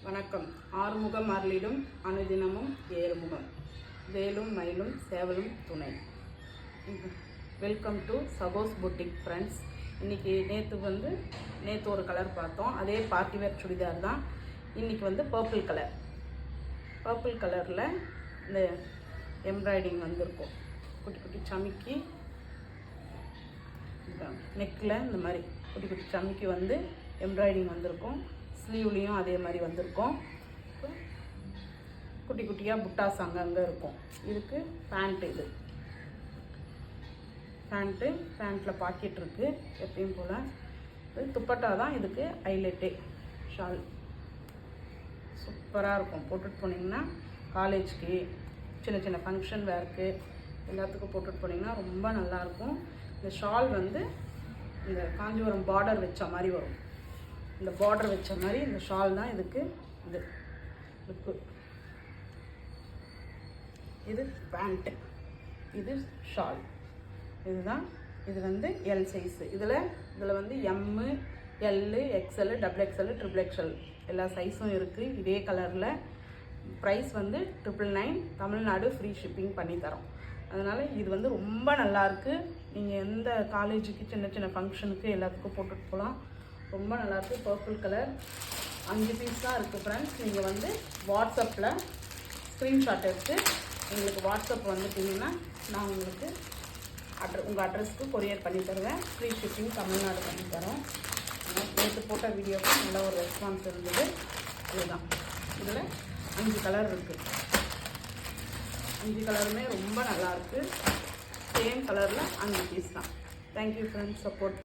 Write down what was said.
வணக்கம். ஆறுமுகம் அருளிடும் அனுதினமும் ஏறுமுகம், வேலும் மயிலும் சேவலும் துணை. வெல்கம் டு சகோஸ் புட்டிக் ஃப்ரெண்ட்ஸ். இன்றைக்கி நேற்று ஒரு கலர் பார்த்தோம், அதே பார்ட்டி வேர் சுடிதார் தான். இன்றைக்கி பர்பிள் கலரில் இந்த எம்ப்ராய்டிங் வந்திருக்கும். குட்டி குட்டி சமிக்கி நெக்கில் இந்த மாதிரி குட்டி குட்டி சமிக்கி எம்ப்ராய்டிங் வந்திருக்கும். ஸ்லீவ்லேயும் அதே மாதிரி வந்திருக்கும். குட்டி குட்டியாக புட்டாஸ் அங்கங்கே இருக்கும். இதுக்கு பேண்ட்டு, பேண்ட்டில் பாக்கெட் இருக்குது எப்பயும் போல். இது துப்பட்டா தான் இதுக்கு ஹைலைட்டே. ஷால் சூப்பராக இருக்கும். போட்டுட்டு போனீங்கன்னா காலேஜ்க்கு, சின்ன சின்ன ஃபங்க்ஷன் வேர்க்கு எல்லாத்துக்கும் போட்டுட்டு போனீங்கன்னா ரொம்ப நல்லாயிருக்கும். இந்த ஷால் இந்த காஞ்சிபுரம் பார்டர் வச்ச மாதிரி வரும். இந்த பார்டர் வச்ச மாதிரி இந்த ஷால் தான் இதுக்கு. இது பேண்ட்டு, இது ஷால். இதுதான். இது எல் சைஸு. இதில் M, L, XL, double XL, triple XL எல்லா சைஸும் இருக்குது. இதே கலரில். ப்ரைஸ் 999. தமிழ்நாடு ஃப்ரீ ஷிப்பிங் பண்ணித்தரோம். அதனால் இது ரொம்ப நல்லாயிருக்கு. நீங்கள் எந்த காலேஜுக்கு, சின்ன சின்ன ஃபங்க்ஷனுக்கு எல்லாத்துக்கும் போட்டுட்டு போகலாம். ரொம்ப நல்லாயிருக்கு. பர்பிள் கலர் 5 பீஸ் தான் இருக்குது ஃப்ரெண்ட்ஸ். நீங்கள் வாட்ஸ்அப்பில் ஸ்க்ரீன்ஷாட் எடுத்து எங்களுக்கு வாட்ஸ்அப் வந்துட்டிங்கன்னா நான் உங்களுக்கு உங்கள் அட்ரஸ்க்கு கொரியர் பண்ணி தருவேன். ஃப்ரீ ஷிப்பிங் தமிழ்நாடு பண்ணி தரோம். நேற்று போட்ட வீடியோக்கு நல்ல ஒரு ரெஸ்பான்ஸ் இருந்தது. இதுதான். இதில் 5 கலர் இருக்குது. 5 கலருமே ரொம்ப நல்லாயிருக்கு. சேம் கலரில் 5 பீஸ் தான். Thank you friends, support.